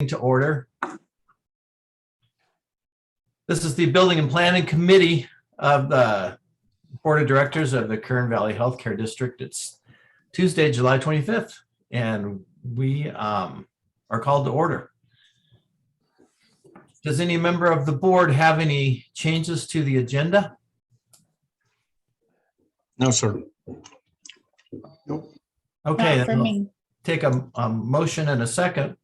to order. This is the Building and Planning Committee of the Board of Directors of the Kern Valley Healthcare District. It's Tuesday, July 25th, and we are called to order. Does any member of the board have any changes to the agenda? No, sir. Nope. Okay, Not for then we'll me. take a motion and a second.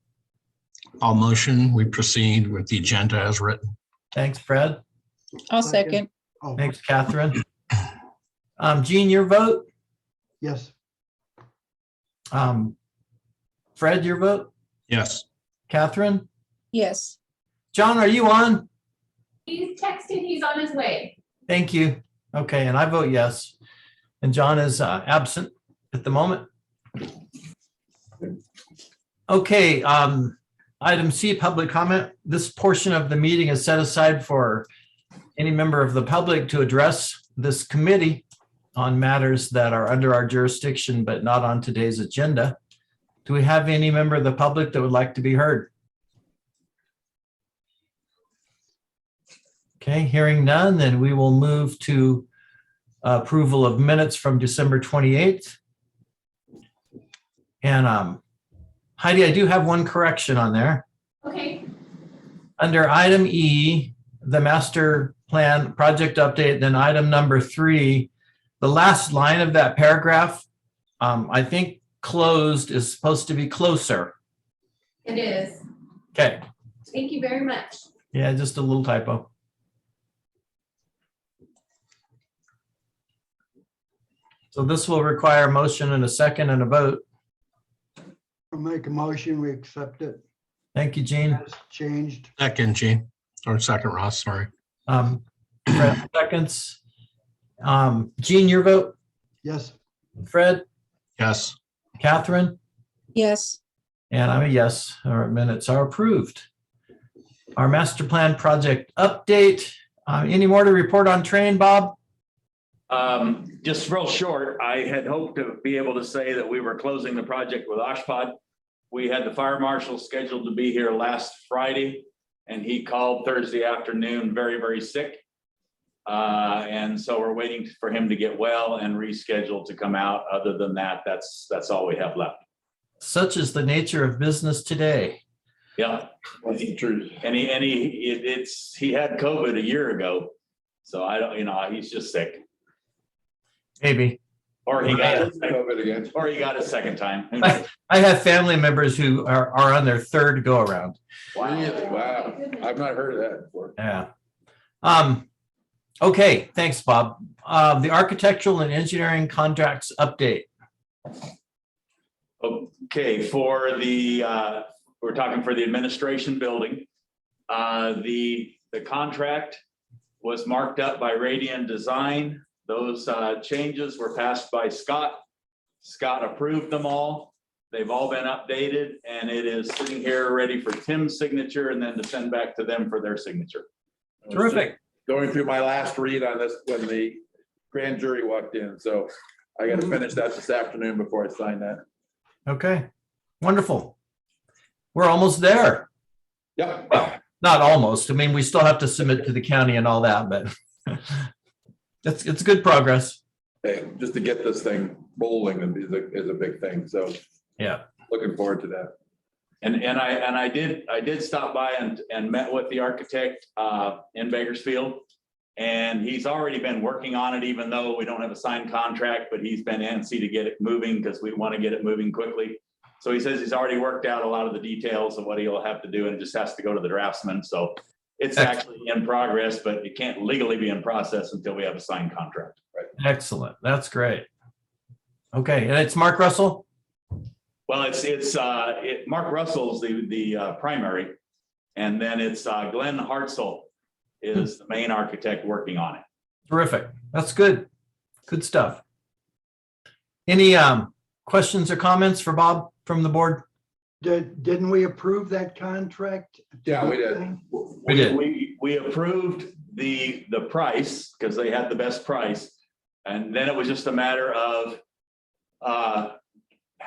I'll motion we proceed with the agenda as written. Thanks, Fred. I'll second. Oh, Thanks, Catherine. Jean, your vote? yes. Fred, your vote? Yes. Catherine? Yes. John, are you on? He's texted, he's on his way. Thank you. Okay, and I vote yes. And John is absent at the moment. Okay, item C, public comment. This portion of the meeting is set aside for any member of the public to address this committee on matters that are under our jurisdiction, but not on today's agenda. Do we have any member of the public that would like to be heard? Okay, hearing none, then we will move to approval of minutes from December 28th. And Heidi, I do have one correction on there. Okay, Under item E, the master plan project update, then item number 3, the last line of that paragraph, I think closed is supposed to be closer. it is. Okay, Thank you very much. yeah, just a little typo. So this will require a motion and a second and a vote. I'll make a motion, we accept it Thank you, Jean. as changed. Second, Gene, or second, Ross, sorry. Fred seconds. Jean, your vote? Yes, Fred? Yes. Catherine? Yes. And I'm a yes. Our minutes are approved. Our master plan project update. Any more to report on train, Bob? Just real short, I had hoped to be able to say that we were closing the project with Oshpod. We had the fire marshal scheduled to be here last Friday, and he called Thursday afternoon, very, very sick. And so we're waiting for him to get well and rescheduled to come out. Other than that, that's all we have left. Such is the nature of business today. Yeah. And he had COVID a year ago. So I don't, he's just sick. Maybe. Or he got it, COVID again. or he got a second time. I have family members who are on their third go around. Really? Wow. I've not heard of that before. Yeah. Okay, thanks, Bob. The architectural and engineering contracts update. Okay, for the, we're talking for the administration building. The contract was marked up by Radian Design. Those changes were passed by Scott. Scott approved them all. They've all been updated, and it is sitting here ready for Tim's signature and then to send back to them for their signature. Terrific. Going through my last read on this when the grand jury walked in, so I got to finish that this afternoon before I sign that. Okay, wonderful. We're almost there. Yep. Well, not almost. I mean, we still have to submit to the county and all that, but it's good progress. Hey, just to get this thing rolling is a big thing. So Yeah. looking forward to that. And I did stop by and met with the architect in Bakersfield. And he's already been working on it, even though we don't have a signed contract, but he's been antsy to get it moving because we want to get it moving quickly. So he says he's already worked out a lot of the details of what he'll have to do, and it just has to go to the draftsman. So it's actually in progress, but it can't legally be in process until we have a signed contract. Right. Excellent. That's great. Okay, and it's Mark Russell? Well, Mark Russell's the primary, and then it's Glenn Hartzell is the main architect working on it. Terrific. That's good. Good stuff. Any questions or comments for Bob from the board? didn't we approve that contract? Yeah, we did. We did. We approved the price because they had the best price. And then it was just a matter of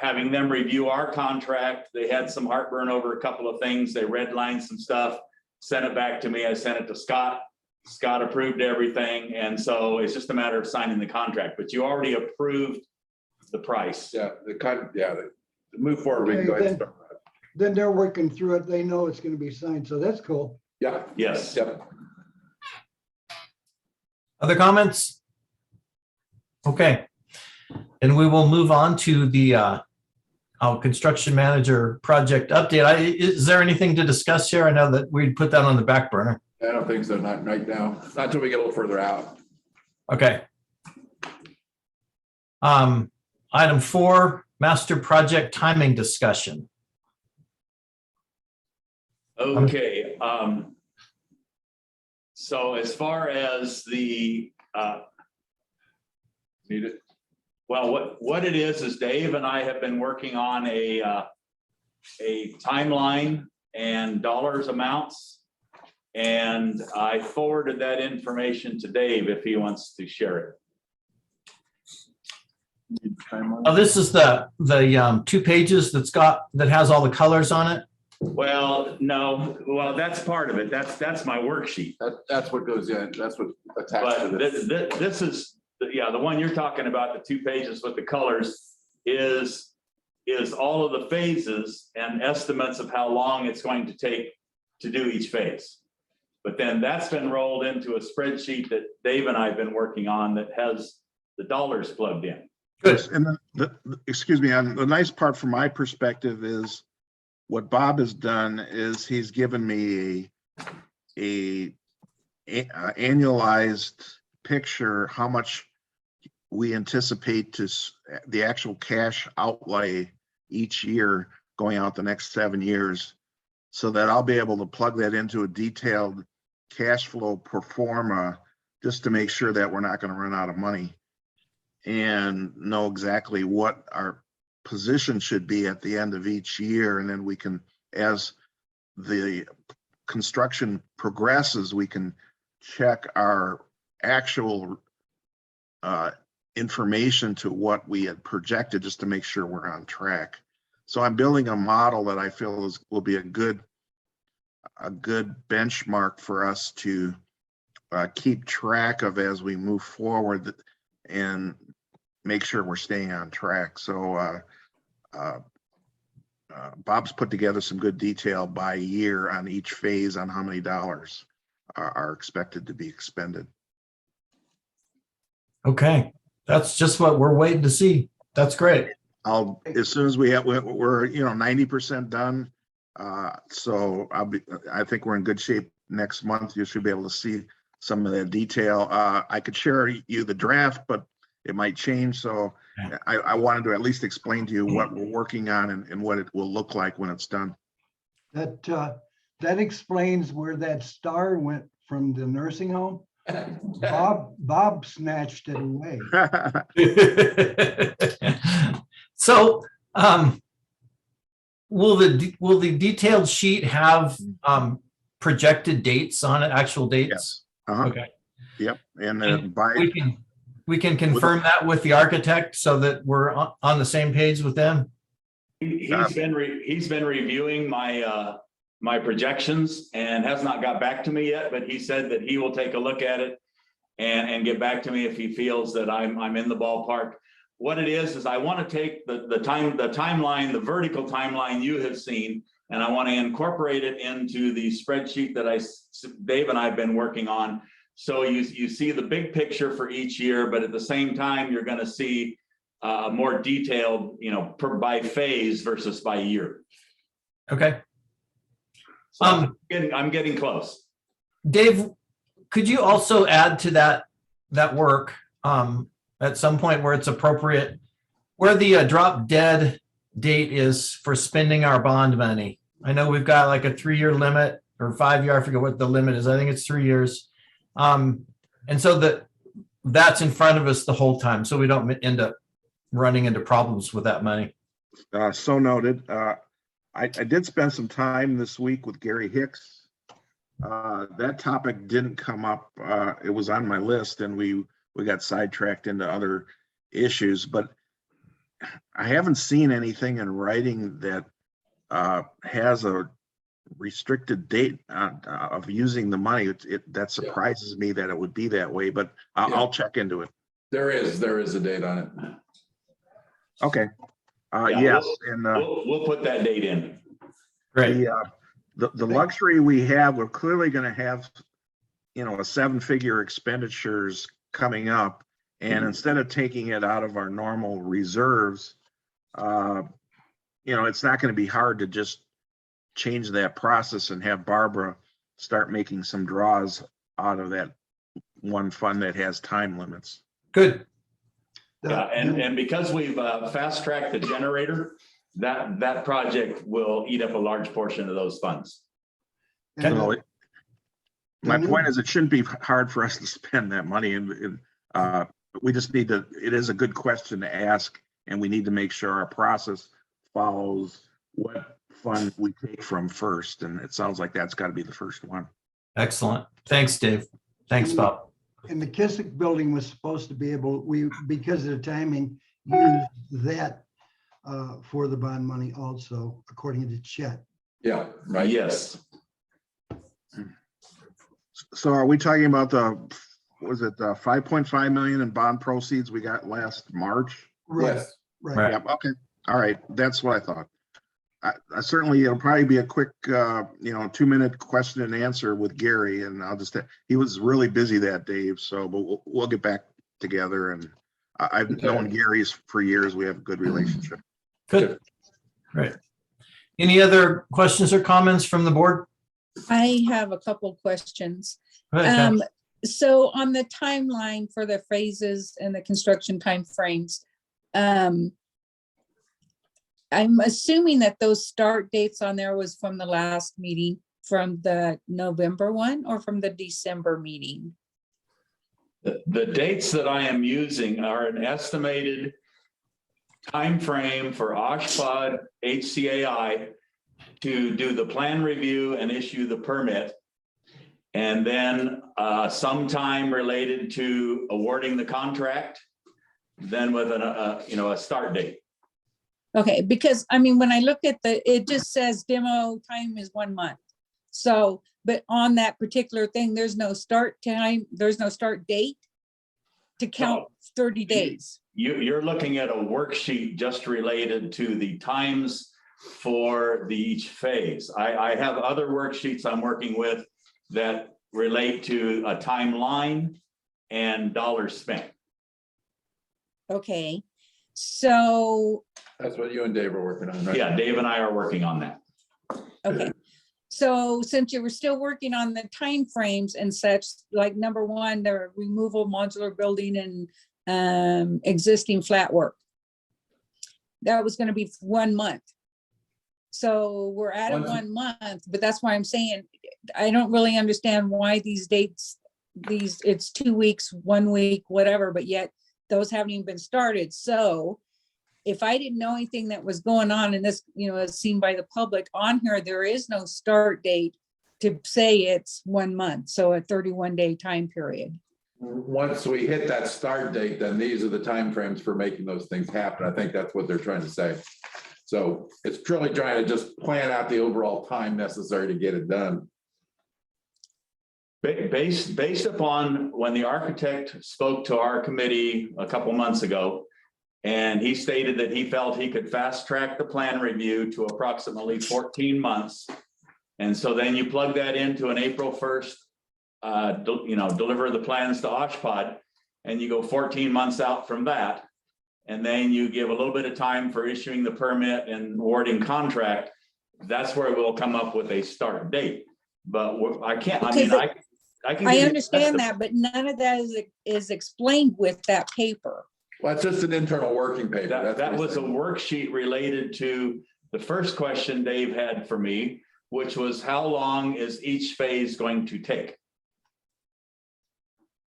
having them review our contract. They had some heartburn over a couple of things. They redlined some stuff, sent it back to me. I sent it to Scott. Scott approved everything. And so it's just a matter of signing the contract, but you already approved the price. Yeah, the move forward. We can go ahead and start. Then they're working through it. They know it's gonna be signed, so that's cool. Yeah, Yes. yep. Other comments? Okay. And we will move on to the our construction manager project update. Is there anything to discuss here? I know that we put that on the back burner. I don't think so, not right now, not until we get a little further out. Okay. Item 4, master project timing discussion. Okay, so as far as the, Need it? well, what it is Dave and I have been working on a timeline and dollars amounts. And I forwarded that information to Dave if he wants to share it. Oh, this is the 2 pages that has all the colors on it. Well, no, well, that's part of it. That's my worksheet. That's what goes in, that's what attached to But this. this is, yeah, the one you're talking about, the 2 pages with the colors is all of the phases and estimates of how long it's going to take to do each phase. But then that's been rolled into a spreadsheet that Dave and I have been working on that has the dollars plugged in. Good. And excuse me, the nice part from my perspective is what Bob has done is he's given me a annualized picture, how much we anticipate the actual cash outlay each year going out the next 7 years, so that I'll be able to plug that into a detailed cash flow pro forma just to make sure that we're not going to run out of money and know exactly what our position should be at the end of each year. And then we can, as the construction progresses, we can check our actual information to what we had projected just to make sure we're on track. So I'm building a model that I feel will be a good benchmark for us to keep track of as we move forward and make sure we're staying on track. So Bob's put together some good detail by year on each phase on how many dollars are expected to be expended. Okay, that's just what we're waiting to see. That's great. As soon as we're 90% done. So I think we're in good shape next month. You should be able to see some of that detail. I could share you the draft, but it might change. So I wanted to at least explain to you what we're working on and what it will look like when it's done. That explains where that star went from the nursing home. Bob snatched it away. So, will the detailed sheet have projected dates on it, actual dates? Yes. Uh-huh. Okay. Yep. And And we can confirm that with the architect so that we're on the same page with them. He's been reviewing my projections and has not got back to me yet, but he said that he will take a look at it and get back to me if he feels that I'm in the ballpark. What it is I want to take the timeline, the vertical timeline you have seen, and I want to incorporate it into the spreadsheet that Dave and I have been working on. So you see the big picture for each year, but at the same time, you're going to see more detailed, by phase versus by year. Okay. So I'm getting close. Dave, could you also add to that work at some point where it's appropriate, where the drop dead date is for spending our bond money? I know we've got like a 3-year limit or 5-year, I forget what the limit is. I think it's 3 years. And so that's in front of us the whole time, so we don't end up running into problems with that money. So noted. I did spend some time this week with Gary Hicks. That topic didn't come up. It was on my list and we got sidetracked into other issues, but I haven't seen anything in writing that has a restricted date of using the money. That surprises me that it would be that way, but I'll check into it. There is a date on it. Okay. Yeah, Yes, and We'll put that date in. Great. the luxury we have, we're clearly going to have, a 7-figure expenditures coming up. And instead of taking it out of our normal reserves, it's not going to be hard to just change that process and have Barbara start making some draws out of that one fund that has time limits. Good. Yeah, and because we've fast tracked the generator, that project will eat up a large portion of those funds. So my point is, it shouldn't be hard for us to spend that money, and we just need to. It is a good question to ask, and we need to make sure our process follows what fund we take from first. And it sounds like that's got to be the first one. Excellent. Thanks, Dave. Thanks, Bob. And the KVHD Building was supposed to be able, because of the timing, use that for the bond money also, according to Chet. Yeah, right. Yes. So are we talking about the 5.5 million in bond proceeds we got last March? Right, Yes. right. Yeah. Okay. All right. That's what I thought. I certainly, it'll probably be a quick, 2-minute question and answer with Gary, and he was really busy that day. So, but we'll get back together, and I've known Gary's for years. We have a good relationship. Good. Right. Any other questions or comments from the board? I have a couple questions. Go ahead, Kat. So on the timeline for the phases and the construction timeframes, I'm assuming that those start dates on there was from the last meeting, from the November one or from the December meeting? The dates that I am using are an estimated time frame for OSHPD HCAI to do the plan review and issue the permit. And then sometime related to awarding the contract, then with a start date. Okay, because I mean, when I look at it just says demo time is 1 month. So, but on that particular thing, there's no start time, there's no start date to count 30 days. You're looking at a worksheet just related to the times for each phase. I have other worksheets I'm working with that relate to a timeline and dollars spent. Okay, so, That's what you and Dave are working on, right? Yeah, Dave and I are working on that. okay. So since you were still working on the timeframes and such, like number one, the removal modular building and existing flat work, that was going to be 1 month. So we're at a 1 month, but that's why I'm saying, I don't really understand why these dates, it's 2 weeks, 1 week, whatever, but yet those haven't even been started. So if I didn't know anything that was going on and this, is seen by the public on here, there is no start date to say it's 1 month. So a 31-day time period. Once we hit that start date, then these are the timeframes for making those things happen. I think that's what they're trying to say. So it's truly trying to just plan out the overall time necessary to get it done. Based upon when the architect spoke to our committee a couple months ago, and he stated that he felt he could fast track the plan review to approximately 14 months. And so then you plug that into an April 1st, deliver the plans to OSHPD, and you go 14 months out from that. And then you give a little bit of time for issuing the permit and awarding contract. That's where we'll come up with a start date. But I can't, Okay, I can. I understand that, but none of that is explained with that paper. Well, it's just an internal working paper. That was a worksheet related to the first question Dave had for me, which was how long is each phase going to take?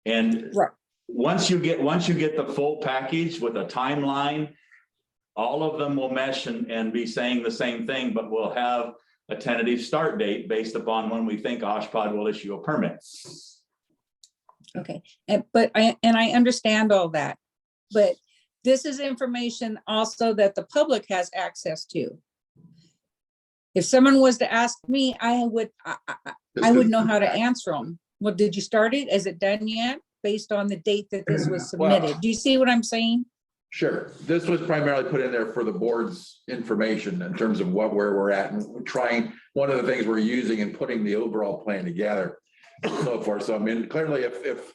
And Right. once you get the full package with a timeline, all of them will mesh and be saying the same thing, but we'll have a tentative start date based upon when we think OSHPD will issue a permit. Okay, I understand all that, but this is information also that the public has access to. If someone was to ask me, I would know how to answer them. Well, did you start it? Is it done yet? Based on the date that this was submitted. Do you see what I'm saying? Sure. This was primarily put in there for the board's information in terms of where we're at and we're trying, one of the things we're using in putting the overall plan together and so forth. So I mean, clearly if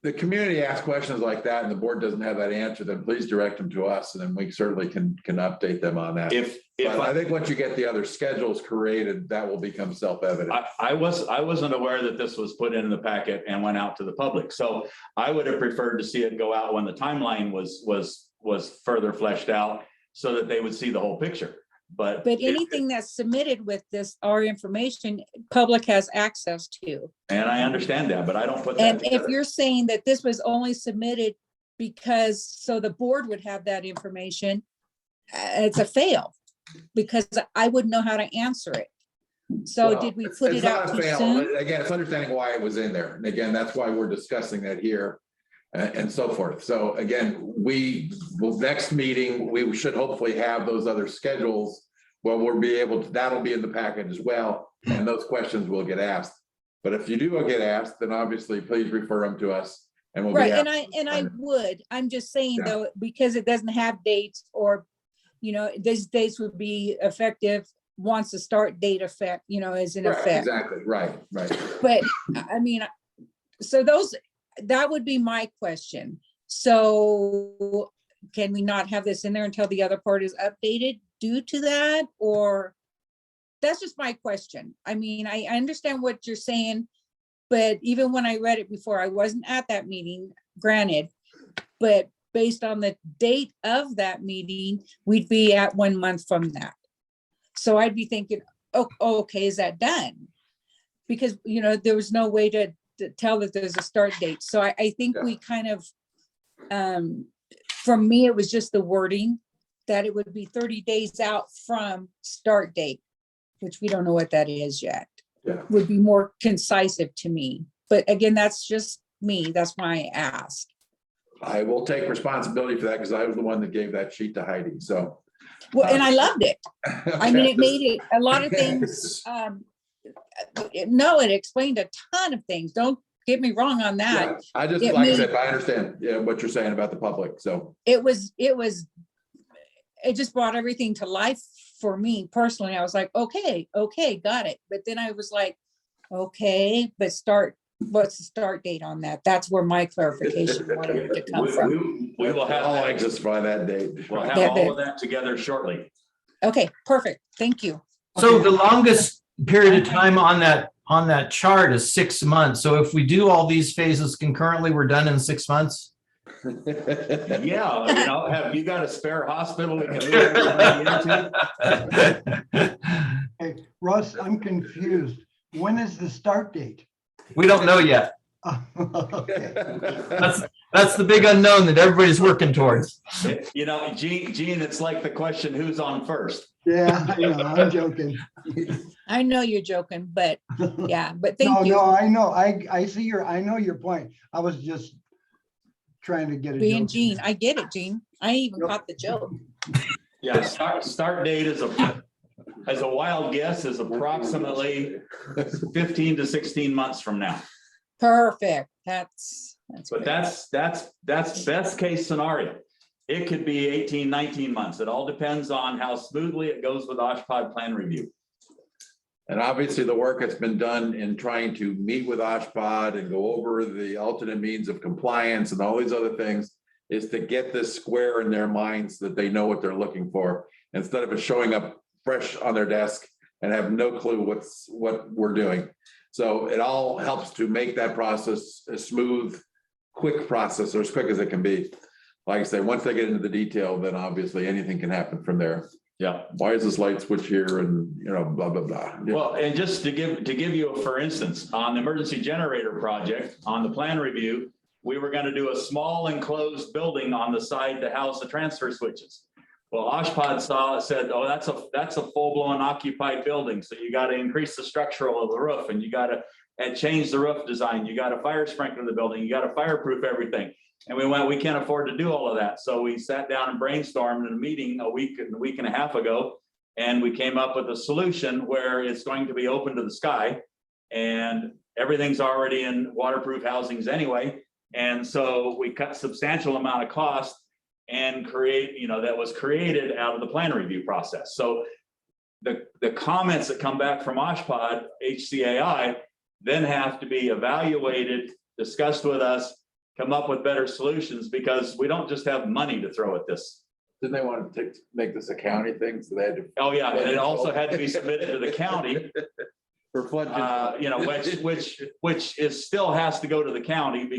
the community asks questions like that and the board doesn't have that answer, then please direct them to us and then we certainly can update them on that. But I think once you get the other schedules created, that will become self-evident. I wasn't aware that this was put in the packet and went out to the public. So I would have preferred to see it go out when the timeline was further fleshed out so that they would see the whole picture. But anything that's submitted with this, our information, public has access to. And I understand that, but I don't put that And together. if you're saying that this was only submitted because, so the board would have that information, it's a fail. Because I wouldn't know how to answer it. So Well, did we put it's it out not a too fail. soon? Again, it's understanding why it was in there. And again, that's why we're discussing that here and so forth. So again, next meeting, we should hopefully have those other schedules where we'll be able to, that'll be in the package as well. And those questions will get asked. But if you do get asked, then obviously please refer them to us and we'll be Right, happy. and I would, I'm just saying Yeah. though, because it doesn't have dates or, these dates would be effective once the start date is in Right, effect. exactly, right. But I mean, so that would be my question. So can we not have this in there until the other part is updated due to that? Or that's just my question. I mean, I understand what you're saying, but even when I read it before, I wasn't at that meeting, granted, but based on the date of that meeting, we'd be at 1 month from that. So I'd be thinking, oh, okay, is that done? Because, there was no way to tell that there's a start date. So I think we kind of, for me, it was just the wording that it would be 30 days out from start date, which we don't know what that is yet. Yeah. Would be more concisive to me. But again, that's just me. That's why I asked. I will take responsibility for that because I was the one that gave that sheet to Heidi, so. Well, and I loved it. I mean, it made it a lot of things. It explained a ton of things. Don't get me wrong on that. Yeah, I just, It like I made- said, I understand what you're saying about the public, so. It just brought everything to life for me personally. I was like, okay, got it. But then I was like, okay, but what's the start date on that? That's where my clarification wanted to come from. We will have, All that- exits by that date. we'll have all of that together shortly. Okay, perfect. Thank you. So the longest period of time on that chart is 6 months. So if we do all these phases concurrently, we're done in 6 months? Yeah, have you got a spare hospital we can move everybody into? Hey, Russ, I'm confused. When is the start date? We don't know yet. Okay. That's the big unknown that everybody's working towards. Gene, it's like the question, who's on first? Yeah, I know, I'm joking. I know you're joking, but yeah, but thank you. No, I know. I know your point. I was just trying to get a Being joke. Gene, I get it, Gene. I even caught the joke. Yeah, start date is as a wild guess is approximately 15 to 16 months from now. Perfect. That's But great. that's best case scenario. It could be 18, 19 months. It all depends on how smoothly it goes with OSHPD plan review. And obviously the work that's been done in trying to meet with OSHPD and go over the alternate means of compliance and all these other things is to get this square in their minds that they know what they're looking for, instead of it showing up fresh on their desk and have no clue what we're doing. So it all helps to make that process a smooth, quick process, or as quick as it can be. Like I say, once they get into the detail, then obviously anything can happen from there. Yeah. Why is this light switch here and, blah, blah, blah. Well, and just to give you, for instance, on the emergency generator project, on the plan review, we were going to do a small enclosed building on the side to house the transfer switches. Well, OSHPD said, oh, that's a full-blown occupied building. So you got to increase the structural of the roof and you got to change the roof design. You got to fire sprinkler the building. You got to fireproof everything. And we went, we can't afford to do all of that. So we sat down and brainstormed in a meeting a week and a half ago. And we came up with a solution where it's going to be open to the sky. And everything's already in waterproof housings anyway. And so we cut substantial amount of cost and that was created out of the plan review process. So the comments that come back from OSHPD, HCAI, then have to be evaluated, discussed with us, come up with better solutions, because we don't just have money to throw at this. Didn't they want to make this a county thing? So they had to. Oh, yeah, and it also had to be submitted to the county, For flood. which is still has to go to the county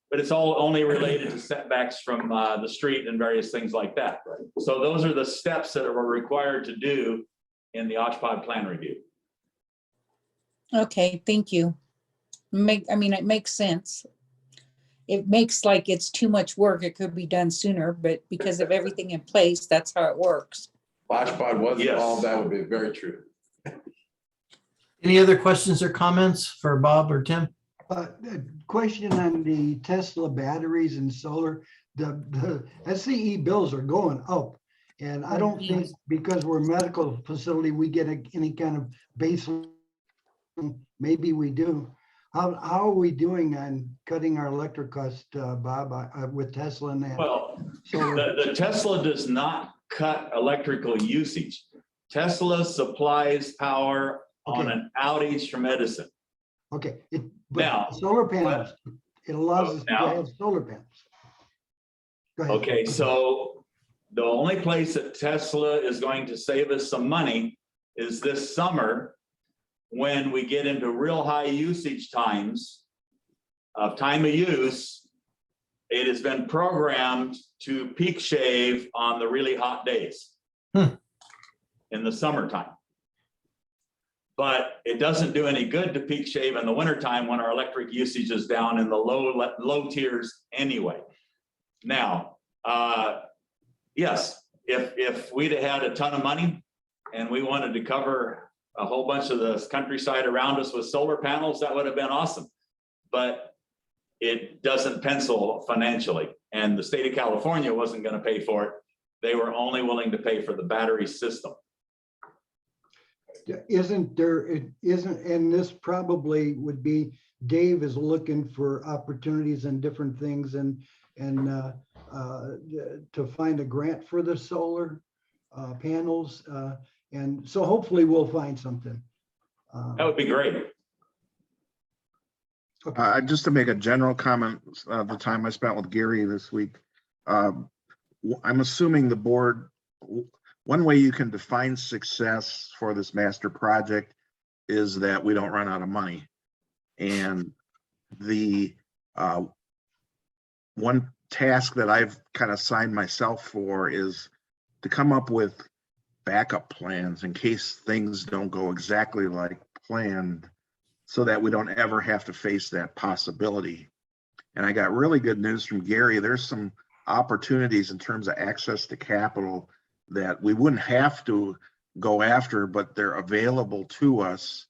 but it's all only related to setbacks from the street and various things like that. So those are the steps that are required to do in the OSHPD plan review. Okay, thank you. It makes sense. It makes like it's too much work. It could be done sooner, but because of everything in place, that's how it works. Washpod was Yes. involved, that would be very true. Any other questions or comments for Bob or Tim? A question on the Tesla batteries and solar, the SCE bills are going up. And I don't think because we're a medical facility, we get any kind of baseline. Maybe we do. How are we doing on cutting our electric cost, Bob, with Tesla and that? Well, solar? the Tesla does not cut electrical usage. Tesla supplies power on Okay. an outage from Edison. Okay, Now, but solar panels, it allows us to now- have solar panels. Go ahead. Okay, so the only place that Tesla is going to save us some money is this summer, when we get into real high usage times of time of use. It has been programmed to peak shave on the really hot days in the summertime. But it doesn't do any good to peak shave in the wintertime when our electric usage is down in the low tiers anyway. Now, yes, if we'd have had a ton of money and we wanted to cover a whole bunch of the countryside around us with solar panels, that would have been awesome. But it doesn't pencil financially. And the state of California wasn't going to pay for it. They were only willing to pay for the battery system. Isn't there, it isn't, and this probably would be, Dave is looking for opportunities and different things and to find a grant for the solar panels. And so hopefully we'll find something. That would be great. Just to make a general comment, the time I spent with Gary this week, I'm assuming the board, one way you can define success for this master project is that we don't run out of money. And the one task that I've kind of signed myself for is to come up with backup plans in case things don't go exactly like planned, so that we don't ever have to face that possibility. And I got really good news from Gary. There's some opportunities in terms of access to capital that we wouldn't have to go after, but they're available to us.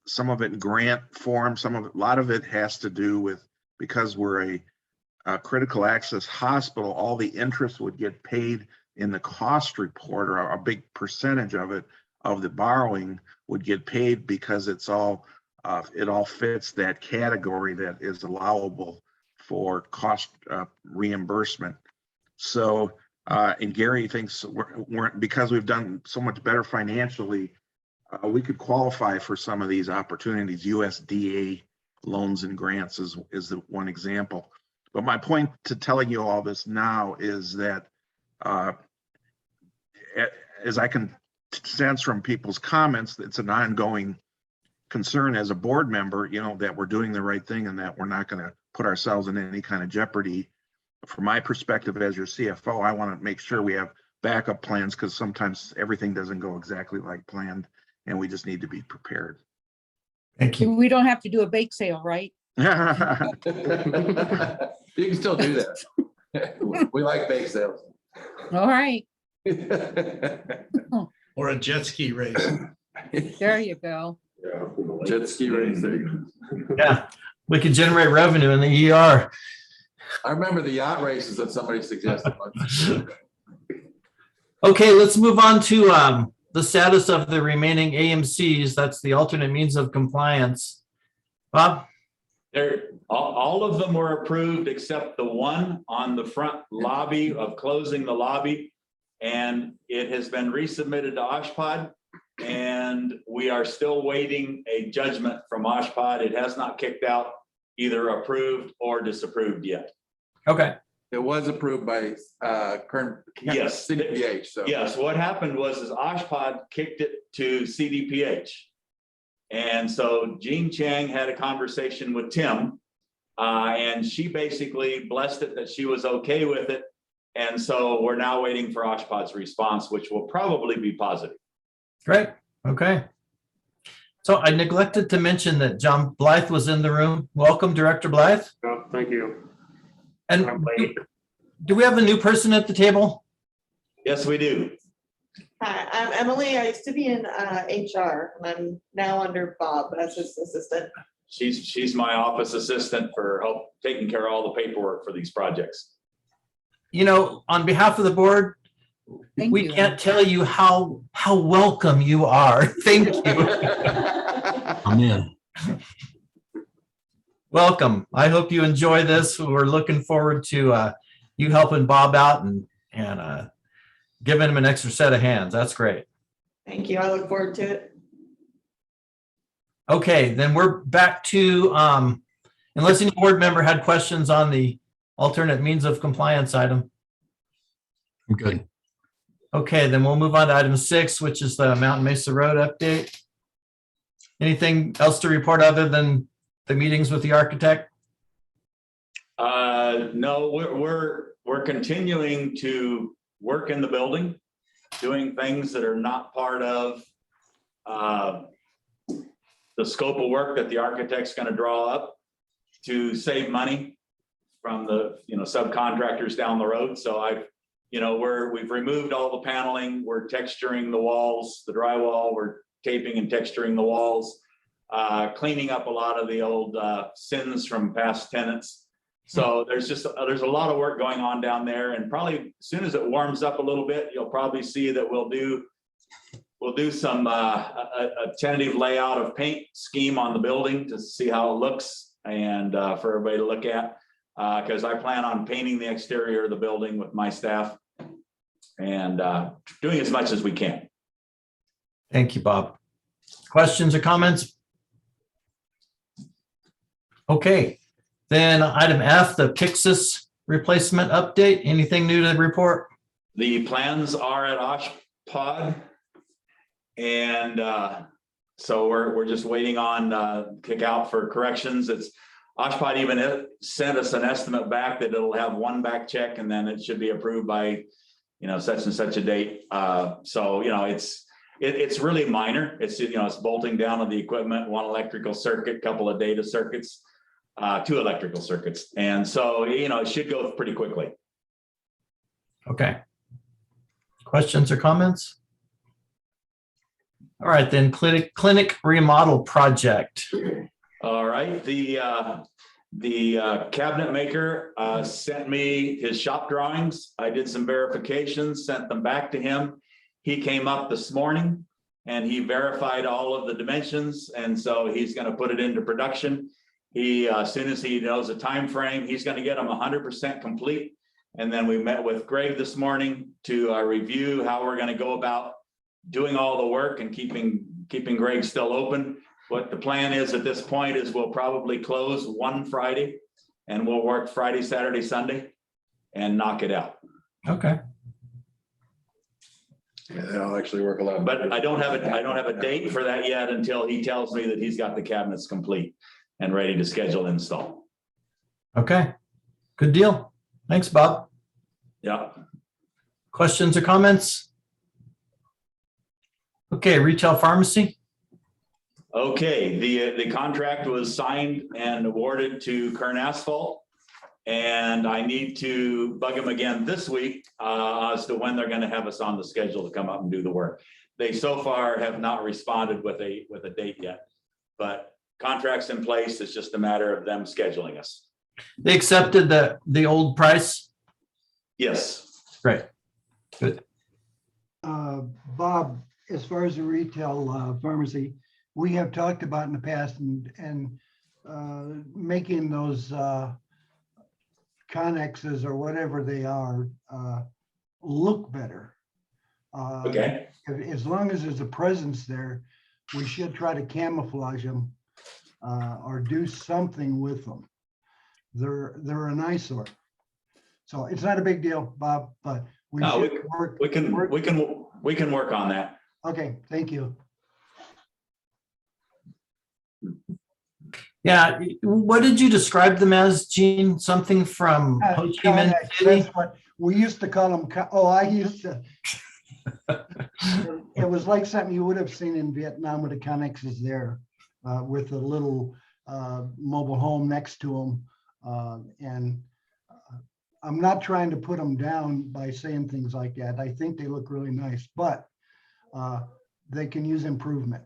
Some of it in grant form, a lot of it has to do with, because we're a critical access hospital, all the interest would get paid in the cost report, or a big percentage of it, of the borrowing would get paid because it all fits that category that is allowable for cost reimbursement. So, and Gary thinks because we've done so much better financially, we could qualify for some of these opportunities. USDA loans and grants is the one example. But my point to telling you all this now is that as I can sense from people's comments, it's an ongoing concern as a board member, that we're doing the right thing and that we're not going to put ourselves in any kind of jeopardy. From my perspective as your CFO, I want to make sure we have backup plans, because sometimes everything doesn't go exactly like planned and we just need to be prepared. Thank you. We don't have to do a bake sale, right? You can still do that. We like bake sales. All right, Or a jet ski race. there you go. Jet ski race, there you go. Yeah. We could generate revenue in the ER. I remember the yacht races that somebody suggested. Okay, let's move on to the status of the remaining AMCs. That's the alternate means of compliance. Bob? All of them were approved except the one on the front lobby of closing the lobby. And it has been resubmitted to OSHPD, and we are still waiting a judgment from OSHPD. It has not kicked out either approved or disapproved yet. Okay. It was approved by current Yes. CDPH, so. Yes, what happened was OSHPD kicked it to CDPH. And so Jean Chang had a conversation with Tim, and she basically blessed it that she was okay with it. And so we're now waiting for OSHPD's response, which will probably be positive. Great. Okay. So I neglected to mention that John Blythe was in the room. Welcome, Director Blythe. Oh, thank you. And I'm late. do we have a new person at the table? Yes, we do. Hi, I'm Emily. I used to be in HR, and I'm now under Bob as his assistant. She's my office assistant for taking care of all the paperwork for these projects. You know, on behalf of the board, Thank we you. can't tell you how welcome you are. Thank you. I'm in. Welcome. I hope you enjoy this. We're looking forward to you helping Bob out and giving him an extra set of hands. That's great. Thank you. I look forward to it. Okay, then we're back to unless any board member had questions on the alternate means of compliance item. I'm good. Okay, then we'll move on to item 6, which is the Mountain Mesa Road update. Anything else to report other than the meetings with the architect? No, we're continuing to work in the building, doing things that are not part of the scope of work that the architect's going to draw up to save money from the subcontractors down the road. So we've removed all the paneling, we're texturing the walls, the drywall, we're taping and texturing the walls, cleaning up a lot of the old sins from past tenants. So there's a lot of work going on down there, and probably as soon as it warms up a little bit, you'll probably see that we'll do some a tentative layout of paint scheme on the building to see how it looks and for everybody to look at. Because I plan on painting the exterior of the building with my staff and doing as much as we can. Thank you, Bob. Questions or comments? Okay, then item F, the Pixis replacement update. Anything new to report? The plans are at OSHPD, and so we're just waiting on kick out for corrections. OSHPD even sent us an estimate back that it'll have one back check, and then it should be approved by such and such a date. So it's really minor. It's bolting down of the equipment, one electrical circuit, couple of data circuits, 2 electrical circuits, and so it should go pretty quickly. Okay. Questions or comments? All right, then clinic remodel project. All right, the cabinet maker sent me his shop drawings. I did some verifications, sent them back to him. He came up this morning and he verified all of the dimensions, and so he's going to put it into production. As soon as he knows a time frame, he's going to get them 100% complete. And then we met with Greg this morning to review how we're going to go about doing all the work and keeping Greg still open. What the plan is at this point is we'll probably close one Friday and we'll work Friday, Saturday, Sunday and knock it out. Okay. Yeah, that'll actually work a lot. But I don't have a date for that yet until he tells me that he's got the cabinets complete and ready to schedule install. Okay. Good deal. Thanks, Bob. Yeah. Questions or comments? Okay, retail pharmacy. Okay, the contract was signed and awarded to Kern Asphalt. And I need to bug them again this week as to when they're going to have us on the schedule to come up and do the work. They so far have not responded with a date yet, but contracts in place. It's just a matter of them scheduling us. They accepted the old price? Yes. Great. Good. Bob, as far as the retail pharmacy, we have talked about in the past and making those connexes or whatever they are look better. Okay. As long as there's a presence there, we should try to camouflage them or do something with them. They're an eyesore. So it's not a big deal, Bob, but we No, should work. We can work on that. Okay, thank you. Yeah, what did you describe them as, Gene? Something from Ho Chi Minh Connex, City? that's what we used to call them. I used to. It was like something you would have seen in Vietnam with the connexes there with a little mobile home next to them. And I'm not trying to put them down by saying things like that. I think they look really nice, but they can use improvement.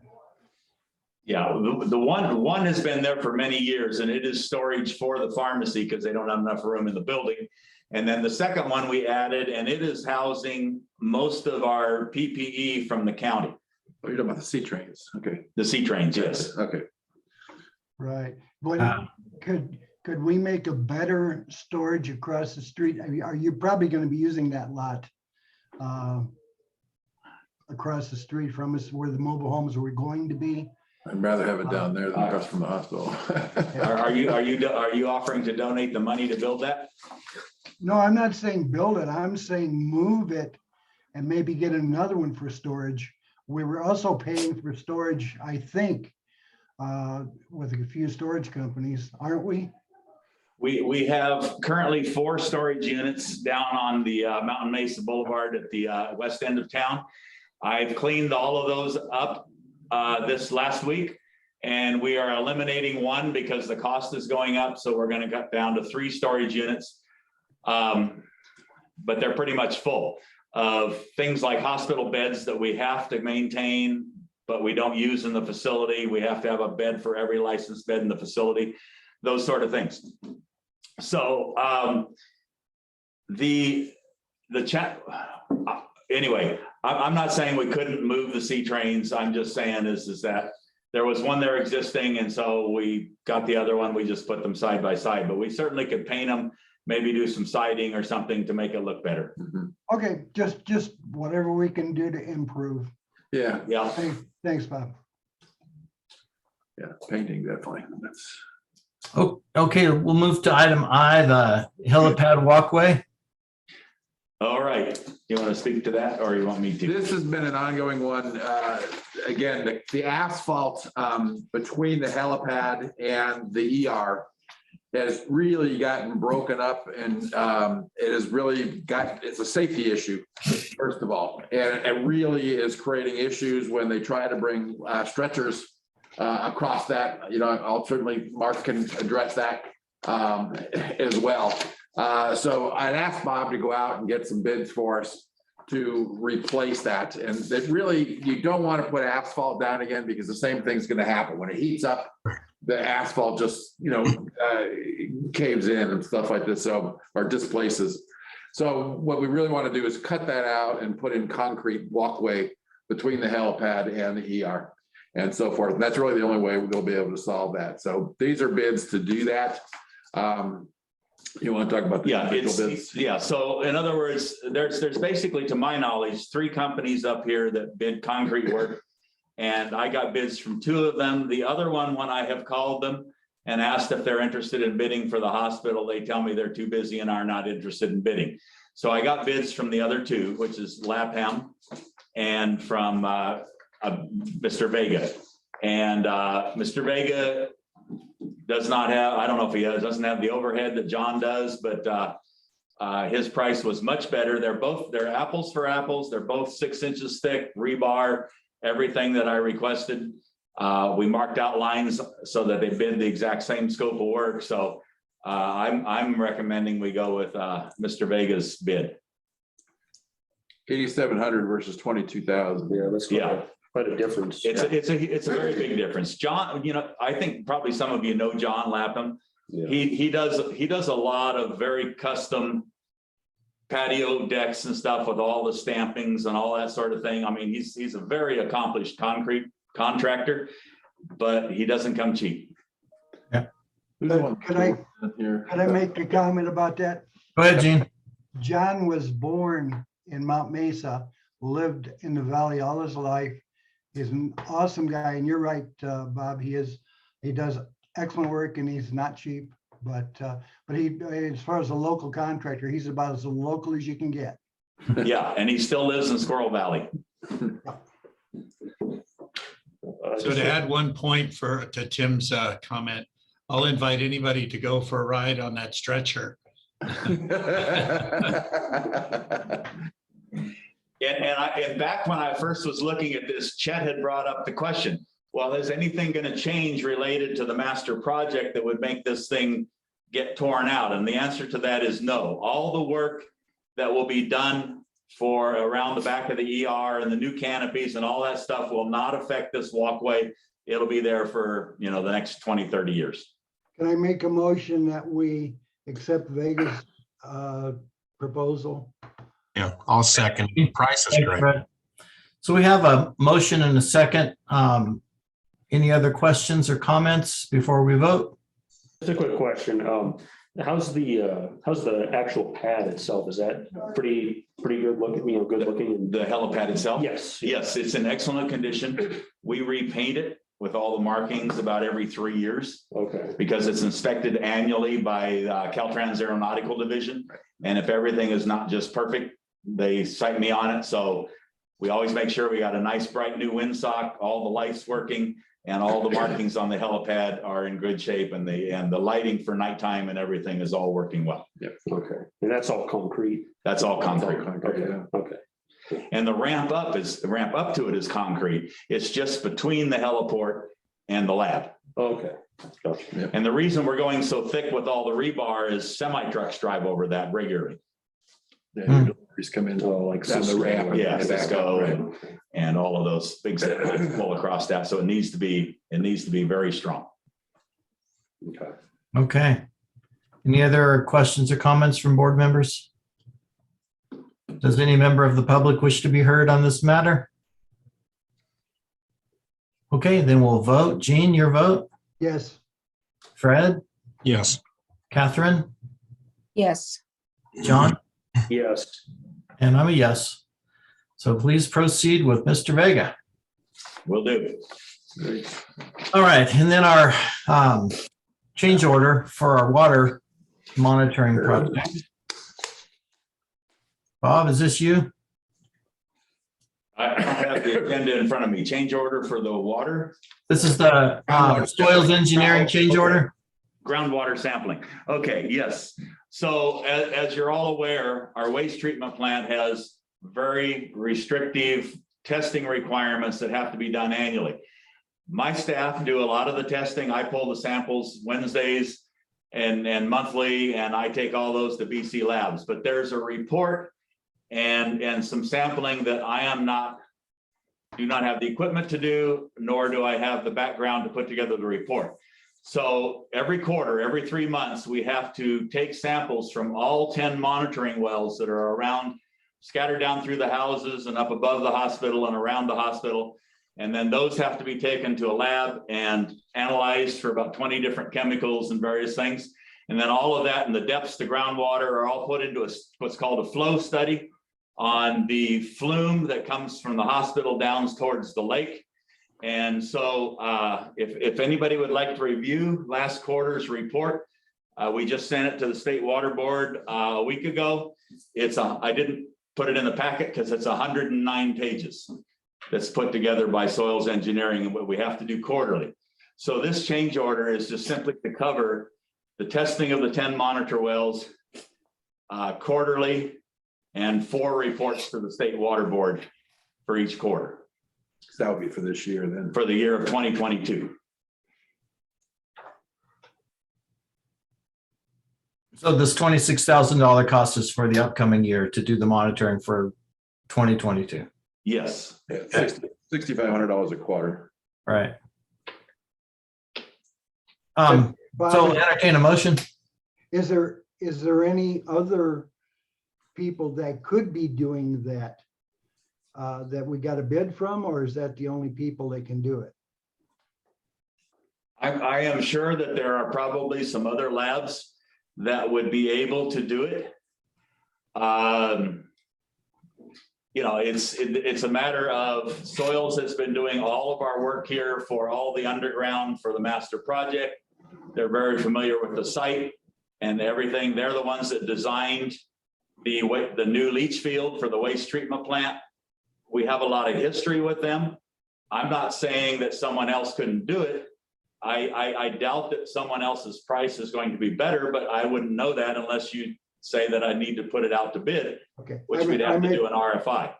Yeah, the one has been there for many years, and it is storage for the pharmacy because they don't have enough room in the building. And then the second one we added, and it is housing most of our PPE from the county. Oh, you're talking about the C trains. Okay. The C trains, yes. Okay. Right. But could we make a better storage across the street? I mean, are you probably going to be using that lot across the street from us where the mobile homes were going to be? I'd rather have it down there than across from the hospital. Are you offering to donate the money to build that? No, I'm not saying build it. I'm saying move it and maybe get another one for storage. We were also paying for storage, I think, with a few storage companies, aren't we? We have currently 4 storage units down on the Mountain Mesa Boulevard at the west end of town. I've cleaned all of those up this last week, and we are eliminating one because the cost is going up. So we're going to cut down to 3 storage units. But they're pretty much full of things like hospital beds that we have to maintain, but we don't use in the facility. We have to have a bed for every licensed bed in the facility, those sort of things. So anyway, I'm not saying we couldn't move the C trains. I'm just saying is that there was one there existing, and so we got the other one. We just put them side by side, but we certainly could paint them, maybe do some siding or something to make it look better. Okay, just whatever we can do to improve. Yeah. Yeah. Thanks, Bob. Yeah, painting definitely. That's Oh, okay, we'll move to item I, the helipad walkway. All right. You want to speak to that, or you want me to? This has been an ongoing one. Again, the asphalt between the helipad and the ER has really gotten broken up, and it has really it's a safety issue, first of all. And it really is creating issues when they try to bring stretchers across that. I'll certainly, Mark can address that as well. So I'd asked Bob to go out and get some bids for us to replace that. And that really, you don't want to put asphalt down again, because the same thing's going to happen when it heats up. The asphalt just, caves in and stuff like this, or displaces. So what we really want to do is cut that out and put in concrete walkway between the helipad and the ER and so forth. And that's really the only way we'll be able to solve that. So these are bids to do that. You want to talk about the individual bids? Yeah. So in other words, there's basically, to my knowledge, 3 companies up here that bid concrete work. And I got bids from 2 of them. The other one, when I have called them and asked if they're interested in bidding for the hospital, they tell me they're too busy and are not interested in bidding. So I got bids from the other 2, which is Lapham and from Mr. Vega. And Mr. Vega does not have, I don't know if he doesn't have the overhead that John does, but his price was much better. They're apples for apples. They're both 6 inches thick, rebar, everything that I requested. We marked out lines so that they bid the exact same scope of work. So I'm recommending we go with Mr. Vega's bid. 8,700 versus 22,000. Yeah. Quite a difference. It's a very big difference. John, I think probably some of you know John Lapham. Yeah. He does a lot of very custom patio decks and stuff with all the stampings and all that sort of thing. I mean, he's a very accomplished concrete contractor, but he doesn't come cheap. Could I make a comment about that? Go ahead, Gene. John was born in Mount Mesa, lived in the valley all his life. He's an awesome guy, and you're right, Bob. He does excellent work, and he's not cheap. But he, as far as a local contractor, he's about as local as you can get. Yeah, and he still lives in Squirrel Valley. So to add one point to Tim's comment, I'll invite anybody to go for a ride on that stretcher. And back when I first was looking at this, Chet had brought up the question, well, is anything going to change related to the master project that would make this thing get torn out? And the answer to that is no. All the work that will be done for around the back of the ER and the new canopies and all that stuff will not affect this walkway. It'll be there for, the next 20, 30 years. Can I make a motion that we accept Vega's proposal? Yeah, I'll second. Price is Thanks, great. Fred. So we have a motion and a second. Any other questions or comments before we vote? Just a quick question. How's the actual pad itself? Is that pretty good looking, good looking? The helipad itself? Yes. Yes, it's in excellent condition. We repaint it with all the markings about every 3 years. Okay. Because it's inspected annually by Caltrans Aeronautical Division. And if everything is not just perfect, they cite me on it. So we always make sure we got a nice bright new windsock, all the lights working, and all the markings on the helipad are in good shape, and the lighting for nighttime and everything is all working well. Yeah. Okay. And that's all concrete. That's all concrete. Okay. Okay. And the ramp up to it is concrete. It's just between the heliport and the lab. Okay. Gotcha. And the reason we're going so thick with all the rebar is semi trucks drive over that regularly. Yeah, deliveries come in. Like Down the ramp. Yeah, and back up, Cisco right. and all of those things that pull across that. So it needs to be very strong. Okay. Okay. Any other questions or comments from board members? Does any member of the public wish to be heard on this matter? Okay, then we'll vote. Gene, your vote? Yes. Fred? Yes. Catherine? Yes. John? Yes. And I'm a yes. So please proceed with Mr. Vega. Will do. All right, and then our change order for our water monitoring project. Bob, is this you? I don't have the agenda in front of me. Change order for the water? This is the soils engineering change order? Groundwater sampling. Okay, yes. So as you're all aware, our waste treatment plant has very restrictive testing requirements that have to be done annually. My staff do a lot of the testing. I pull the samples Wednesdays and monthly, and I take all those to BC Labs. But there's a report and some sampling that do not have the equipment to do, nor do I have the background to put together the report. So every quarter, every 3 months, we have to take samples from all 10 monitoring wells that are around, scattered down through the houses and up above the hospital and around the hospital. And then those have to be taken to a lab and analyzed for about 20 different chemicals and various things. And then all of that and the depths to groundwater are all put into what's called a flow study on the flume that comes from the hospital down towards the lake. And so if anybody would like to review last quarter's report, we just sent it to the State Water Board a week ago. I didn't put it in the packet because it's 109 pages that's put together by Soils Engineering and what we have to do quarterly. So this change order is just simply to cover the testing of the 10 monitor wells quarterly and 4 reports to the State Water Board for each quarter. That would be for this year then. For the year of 2022. So this $26,000 cost is for the upcoming year to do the monitoring for 2022. Yes. $6,500 a quarter. Right. So Bob, entertain a motion. is there any other people that could be doing that? That we got a bid from, or is that the only people that can do it? I am sure that there are probably some other labs that would be able to do it. You know, it's a matter of Soils has been doing all of our work here for all the underground for the master project. They're very familiar with the site and everything. They're the ones that designed the new leach field for the waste treatment plant. We have a lot of history with them. I'm not saying that someone else couldn't do it. I doubt that someone else's price is going to be better, but I wouldn't know that unless you say that I need to put it out to bid, Okay. which we'd have to do an RFI.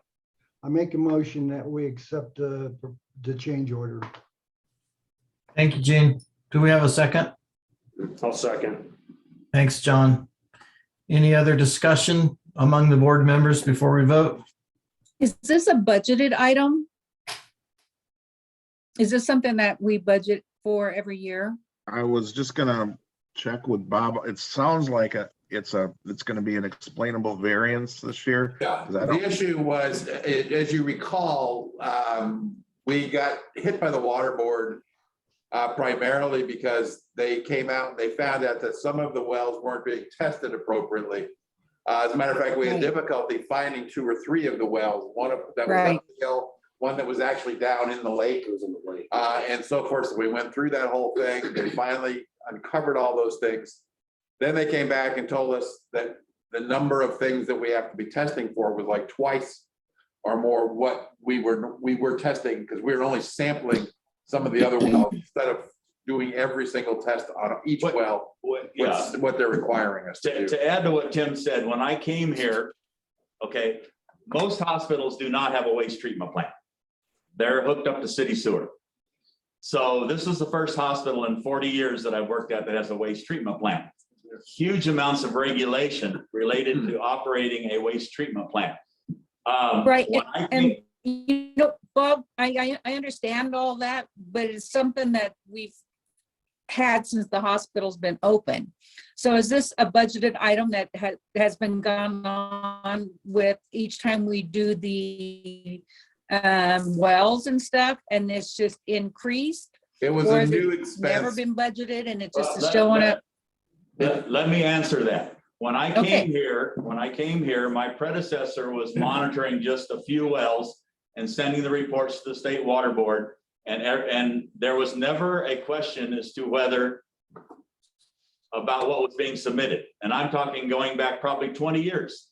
I make a motion that we accept the change order. Thank you, Gene. Do we have a second? I'll second. Thanks, John. Any other discussion among the board members before we vote? Is this a budgeted item? Is this something that we budget for every year? I was just gonna check with Bob. It sounds like it's gonna be an explainable variance this year. Yeah, Is that the issue was, as you recall, we got hit by the water board primarily because they came out and they found out that some of the wells weren't being tested appropriately. As a matter of fact, we had Right. difficulty finding 2 or 3 of the wells, one of that was Right. up the hill, one that was actually down in the lake. And so forth. So we went through that whole thing. They finally uncovered all those things. Then they came back and told us that the number of things that we have to be testing for was like twice or more what we were testing, because we were only sampling some of the other wells instead of doing every single test on each well. Yeah. What they're requiring us to do. To add to what Tim said, when I came here, okay, most hospitals do not have a waste treatment plant. They're hooked up to city sewer. So this is the first hospital in 40 years that I've worked at that has a waste treatment plant. Huge amounts of regulation related to operating a waste treatment plant. Right, when I and came- you know, Bob, I understand all that, but it's something that we've had since the hospital's been open. So is this a budgeted item that has been gone on with each time we do the wells and stuff, and it's just increased? It was Or a has new it never expense. been budgeted and it just is Let- showing let- up? Let me answer that. When I Okay. came here, my predecessor was monitoring just a few wells and sending the reports to the state water board. And there was never a question as to whether about what was being submitted. And I'm talking going back probably 20 years.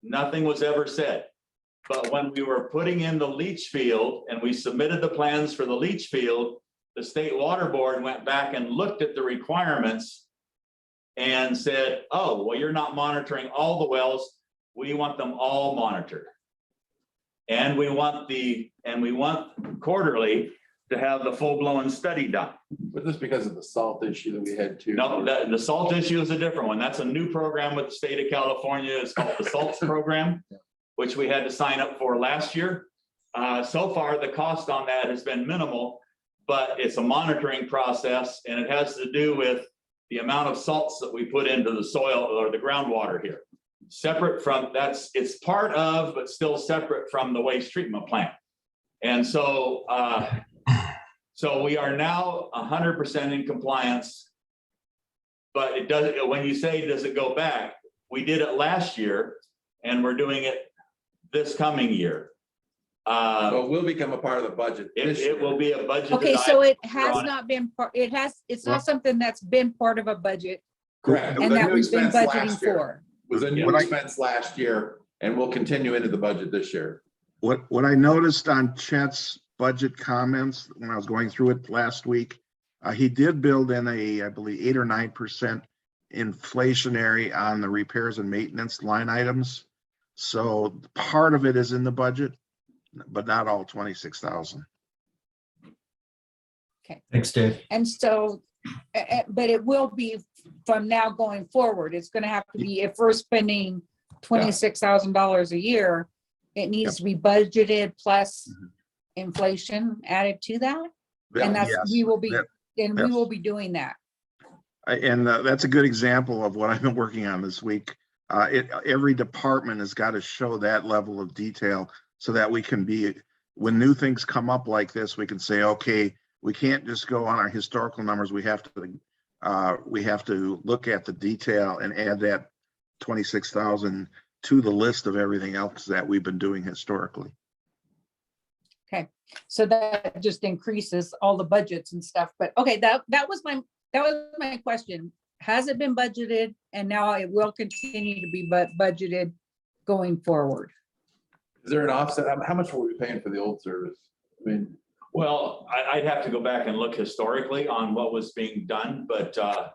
Nothing was ever said. But when we were putting in the leach field and we submitted the plans for the leach field, the state water board went back and looked at the requirements and said, oh, well, you're not monitoring all the wells. We want them all monitored. And we want quarterly to have the full-blown study done. But this because of the salt issue that we had too. No, the salt issue is a different one. That's a new program with the state of California. It's called the SALTS program, which we had to sign up for last year. So far, the cost on that has been minimal, but it's a monitoring process and it has to do with the amount of salts that we put into the soil or the groundwater here. Separate from it's part of, but still separate from the waste treatment plant. And so, so we are now 100% in compliance, but it doesn't, when you say, does it go back? We did it last year and we're doing it this coming year. So it will become a part of the budget. this It will year. be a budget. Okay, so it has on it. not been, it's not something that's been part of a budget Correct. It was and a that new we've been expense budgeting last year. for. It was a new What I- expense last year and will continue into the budget this year. What I noticed on Chet's budget comments when I was going through it last week, he did build in I believe 8 or 9% inflationary on the repairs and maintenance line items. So part of it is in the budget, but not all 26,000. Thanks, Dave. And so, but it will be from now going forward. It's gonna have to be, if we're spending $26,000 a year, It needs to be budgeted plus inflation added to that. And that's, Yes, we will be, that- and we yes. will be doing that. And that's a good example of what I've been working on this week. Every department has got to show that level of detail so that we can be, when new things come up like this, we can say, okay, we can't just go on our historical numbers. We have to look at the detail and add that 26,000 to the list of everything else that we've been doing historically. So that just increases all the budgets and stuff. But okay, that was my question. Has it been budgeted? And now it will continue to be budgeted going forward. Is there an offset? How much were we paying for the old service? I mean, Well, I'd have to go back and look historically on what was being done, but I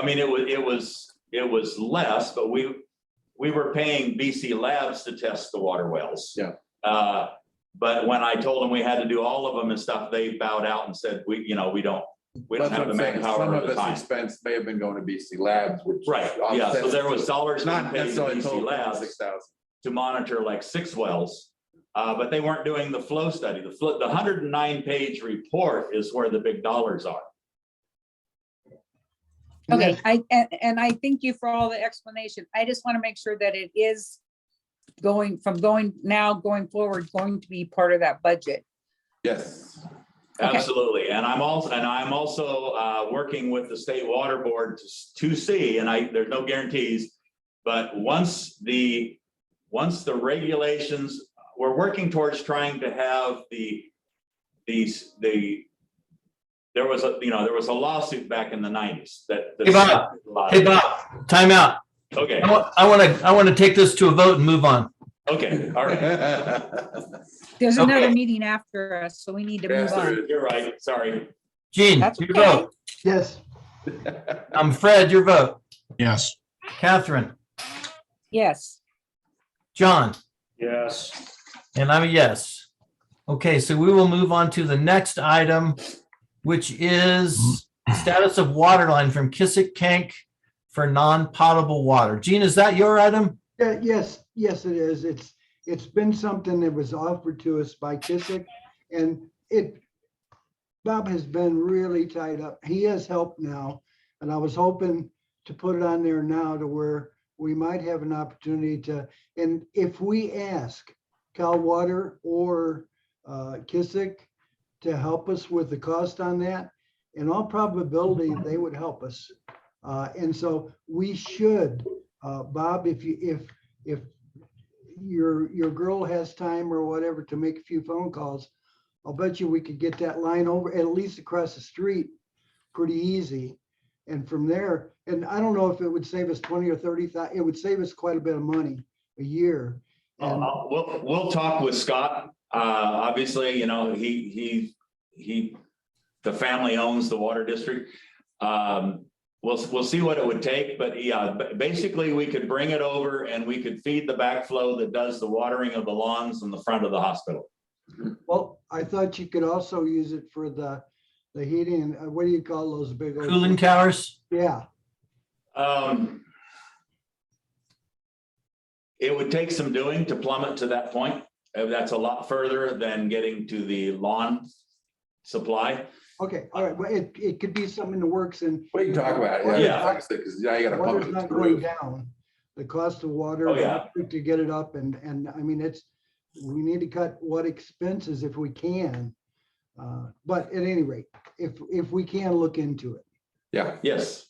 mean, it was less, but we were paying BC Labs to test the water wells. Yeah. But when I told them we had to do all of them and stuff, they bowed out and said, we don't that's have what the I'm saying. manpower Some or of the this time. expense may have been going to BC Labs, which. Right, yeah, so there was dollars being Not paid to necessarily BC total Labs 6,000. to monitor like 6 wells. But they weren't doing the flow study. The 109-page report is where the big dollars are. Okay, and I thank you for all the explanation. I just want to make sure that it is going forward, going to be part of that budget. Yes. Okay. Absolutely. And I'm also working with the state water board to see, and there's no guarantees, but once the regulations, we're working towards trying to have there was a lawsuit back in the 90s that. Hey, Bob, time out. Okay, I want to take this to a vote and move on. okay, all right. There's Okay. another meeting after us, so we need to move Yes, there on. is. You're right, sorry. Gene, That's your okay. vote. Yes, Fred, your vote. Yes. Catherine, Yes. John, Yes. and I'm a yes. Okay, so we will move on to the next item, which is status of water line from Kissick Kank for non-potable water. Gene, is that your item? yeah, yes, it is. It's been something that was offered to us by Kissick, and Bob has been really tied up. He has help now, and I was hoping to put it on there now to where we might have an opportunity to, and if we ask Cal Water or Kissick to help us with the cost on that, in all probability, they would help us. And so we should, Bob, if your girl has time or whatever to make a few phone calls, I'll bet you we could get that line over at least across the street pretty easy. And from there, and I don't know if it would save us 20 or 30,000, it would save us quite a bit of money a year. And We'll talk with Scott. Obviously, he the family owns the water district. We'll see what it would take, but yeah, basically we could bring it over and we could feed the backflow that does the watering of the lawns in the front of the hospital. well, I thought you could also use it for the heating. What do you call those big old? Cooling towers? Yeah, It would take some doing to plummet to that point. That's a lot further than getting to the lawn supply. okay, all right, well, it could be something in the works and. We can talk about it. Yeah. Because now you gotta pump Water's it not through. going down. The cost of water. Oh, yeah. To get it up and I mean, we need to cut what expenses if we can. But at any rate, if we can look into it. Yeah. Yes.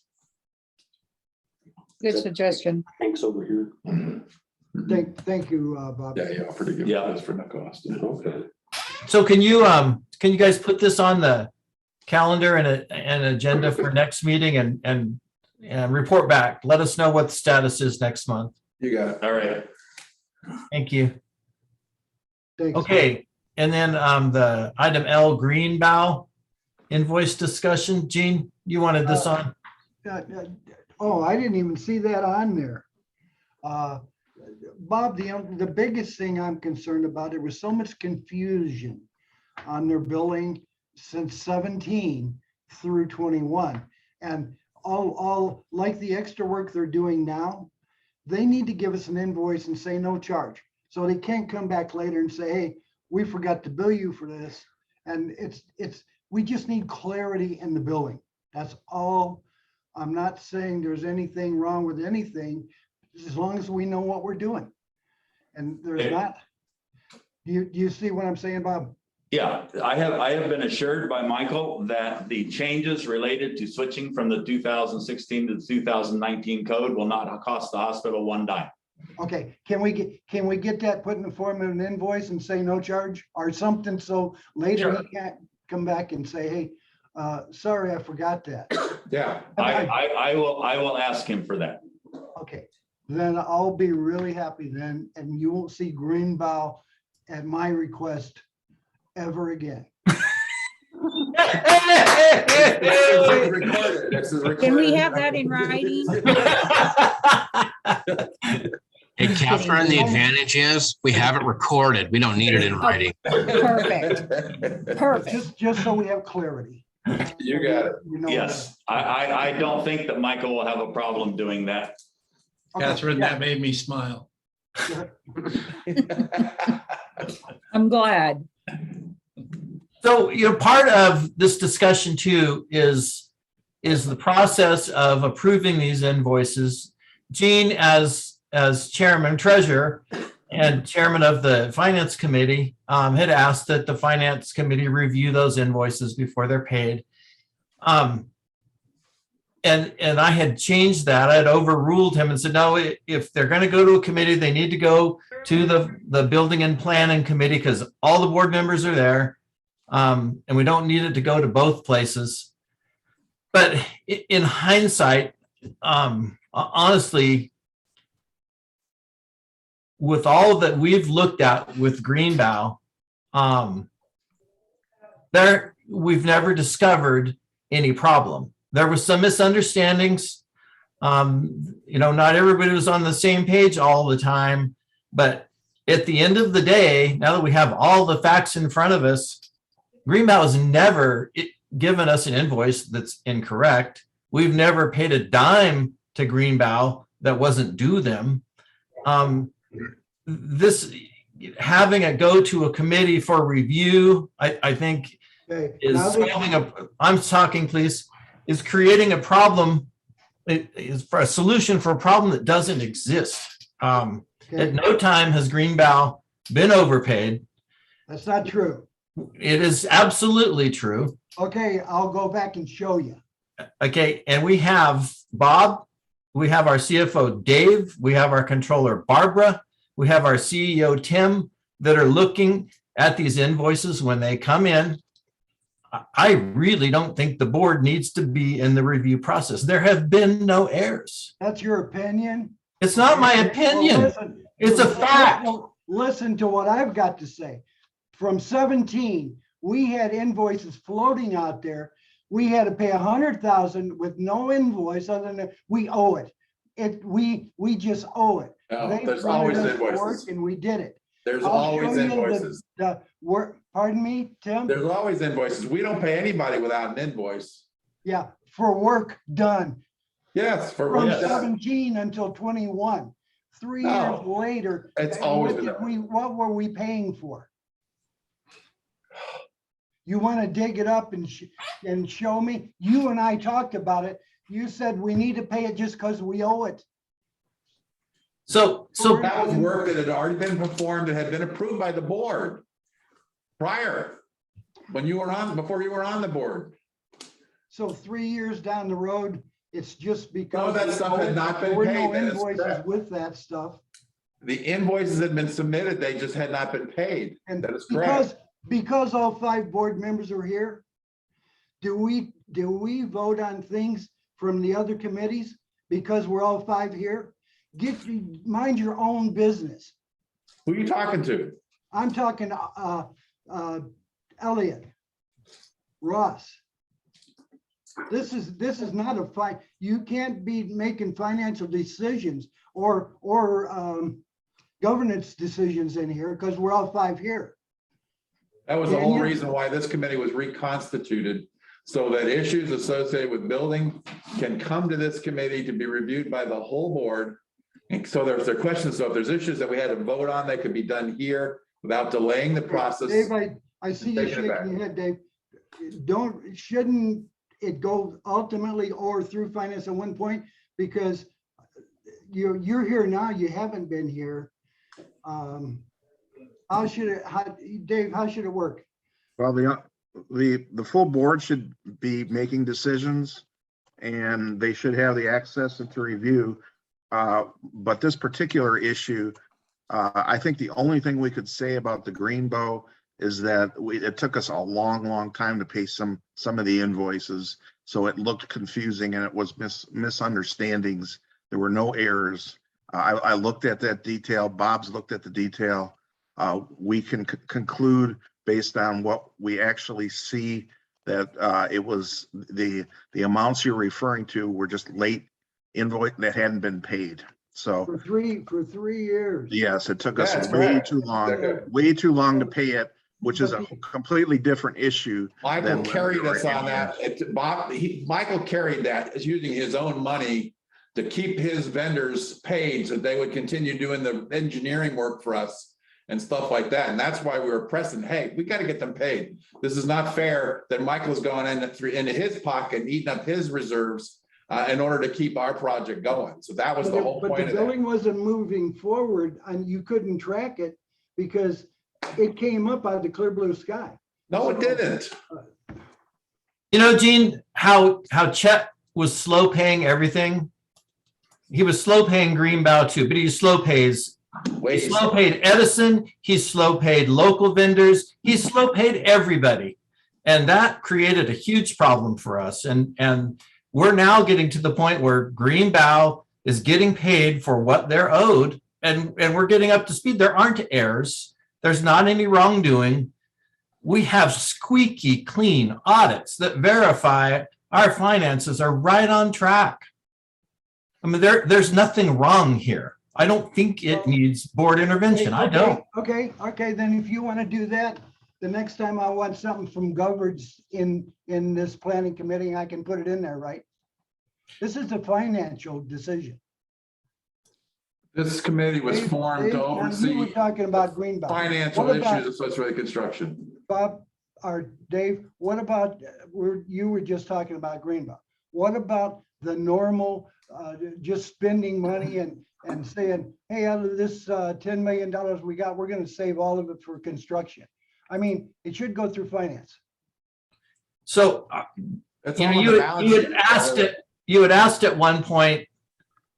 Good suggestion. Thanks over here. Thank you, Bob. Yeah, yeah, pretty good. Yeah. That's for no cost. Okay. So can you guys put this on the calendar and an agenda for next meeting and report back? Let us know what the status is next month. You got it. All right. Thank you. Thanks. Okay, and then the item L, Greenbow invoice discussion. Gene, you wanted this on? Oh, I didn't even see that on there. Bob, the biggest thing I'm concerned about, there was so much confusion on their billing since 17 through 21. And all like the extra work they're doing now, they need to give us an invoice and say no charge. So they can't come back later and say, hey, we forgot to bill you for this. And we just need clarity in the billing. That's all. I'm not saying there's anything wrong with anything, as long as we know what we're doing. And there's not, do you see what I'm saying, Bob? Yeah, I have been assured by Michael that the changes related to switching from the 2016 to the 2019 code will not cost the hospital one dime. Okay, can we get that put in the form of an invoice and say no charge or something? So later Sure. he can't come back and say, hey, sorry, I forgot that. Yeah. I will ask him for that. Okay, then I'll be really happy then, and you won't see Greenbow at my request ever again. Can we have that in writing? Hey, Catherine, the advantage is we have it recorded. We don't need it in writing. Perfect. Perfect. Just so we have clarity. You got it. You know, Yes, I don't think that Michael will have a problem doing that. okay, Catherine, yeah. that made me smile. I'm glad. So, part of this discussion too is the process of approving these invoices. Gene, as chairman treasurer and chairman of the finance committee, had asked that the finance committee review those invoices before they're paid. And I had changed that. I had overruled him and said, no, if they're going to go to a committee, they need to go to the building and planning committee because all the board members are there. And we don't need it to go to both places. But in hindsight, honestly, with all that we've looked at with Greenbow, we've never discovered any problem. There was some misunderstandings. Not everybody was on the same page all the time, but at the end of the day, now that we have all the facts in front of us, Greenbow has never given us an invoice that's incorrect. We've never paid a dime to Greenbow that wasn't due them. This having it go to a committee for review, I think Okay, is now that- solving I'm talking, please, is creating a problem. It is for a solution for a problem that doesn't exist. At okay, no time has Greenbow been overpaid. that's not true. It is absolutely true. Okay, I'll go back and show you. Okay, and we have Bob, we have our CFO Dave, we have our controller Barbara, we have our CEO Tim that are looking at these invoices when they come in. I really don't think the board needs to be in the review process. There have been no errors. That's your opinion? It's not my Well, opinion. listen. It's a fact. Well, listen to what I've got to say. From 17, we had invoices floating out there. We had to pay 100,000 with no invoice other than we owe it. We just owe it. No, They there's wanted always us to invoices. work and we did it. There's I'll always show you invoices. the work, pardon me, Tim? There's always invoices. We don't pay anybody without an invoice. Yeah, for work done. Yes, for From what? 17 until 21. 3 years No, later. it's always been that way. What were we paying for? You want to dig it up and show me? You and I talked about it. You said we need to pay it just because we owe it. So That was work that had already been performed and had been approved by the board prior, before you were on the board. So 3 years down the road, it's just because. Some of that stuff had not been there were no paid, that is invoices correct. with that stuff. The invoices had been submitted, they just had not been paid. And That is correct. because all 5 board members are here, do we vote on things from the other committees because we're all 5 here? Mind your own business. Who are you talking to? I'm talking Elliot, Ross. This is not a fight. You can't be making financial decisions or governance decisions in here because we're all 5 here. That was the whole reason why this committee was reconstituted, so that issues associated with building can come to this committee to be reviewed by the whole board And so there's their questions. So if there's issues that we had to vote on, they could be done here without delaying the process. Dave, I see you Taking it back. shaking your head, Dave. Shouldn't it go ultimately or through finance at one point? Because you're here now, you haven't been here. Dave, how should it work? Well, the full board should be making decisions and they should have the access to review. But this particular issue, I think the only thing we could say about the Greenbow is that it took us a long time to pay some of the invoices. So it looked confusing and it was misunderstandings. There were no errors. I looked at that detail. Bob's looked at the detail. We can conclude based on what we actually see that it was the amounts you're referring to were just late invoice that hadn't been paid. So For 3 years. yes, it took Yeah, us it's way bad. too long, Okay. way too long to pay it, which is a completely different issue. Michael than carried us on yeah. that. Michael carried that as using his own money to keep his vendors paid so they would continue doing the engineering work for us and stuff like that. And that's why we were pressing, hey, we got to get them paid. This is not fair that Michael's going into his pocket and eating up his reserves in order to keep our project going. So that was the whole But point the of that. billing wasn't moving forward and you couldn't track it because it came up out of the clear blue sky. No, it didn't. You know, Gene, how Chet was slow paying everything. He was slow paying Greenbow too, but he slow pays. He slow paid Edison. He slow paid local vendors. He slow paid everybody. And that created a huge problem for us. And we're now getting to the point where Greenbow is getting paid for what they're owed. And we're getting up to speed. There aren't errors. There's not any wrongdoing. We have squeaky clean audits that verify our finances are right on track. I mean, there's nothing wrong here. I don't think it needs board intervention. I don't. Okay, then if you want to do that, the next time I want something from Governs in this planning committee, I can put it in there, right? This is a financial decision. This committee was formed to You were oversee talking about Greenbow. financial What about- issues associated with construction. Bob or Dave, what about, you were just talking about Greenbow. What about the normal, just spending money and saying, hey, out of this $10 million we got, we're going to save all of it for construction. I mean, it should go through finance. So, That's you know, all on the balance sheet. you had asked at one point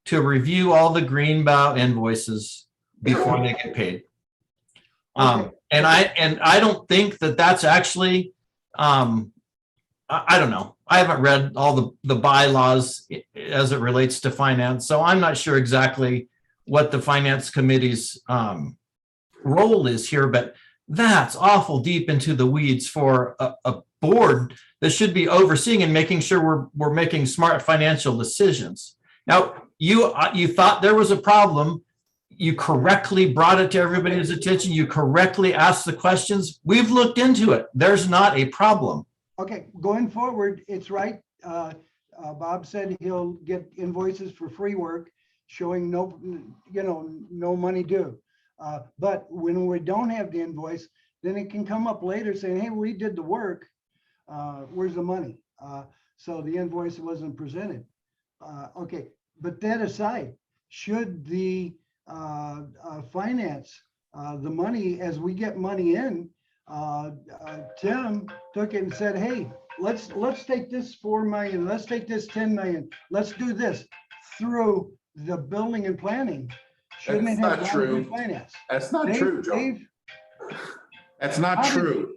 to review all the Greenbow invoices before they get paid. And I don't think that that's actually, I don't know. I haven't read all the bylaws as it relates to finance, so I'm not sure exactly what the finance committee's role is here, but that's awful deep into the weeds for a board that should be overseeing and making sure we're making smart financial decisions. Now, you thought there was a problem. You correctly brought it to everybody's attention. You correctly asked the questions. We've looked into it. There's not a problem. Okay, going forward, it's right. Bob said he'll get invoices for free work showing no money due. But when we don't have the invoice, then it can come up later saying, hey, we did the work. Where's the money? So the invoice wasn't presented. Okay, but that aside, should the finance the money as we get money in? Tim took it and said, hey, let's take this 4 million, let's take this 10 million, let's do this through the building and planning. Shouldn't it have gone through finance? That's not true, Joe. Dave, That's not true.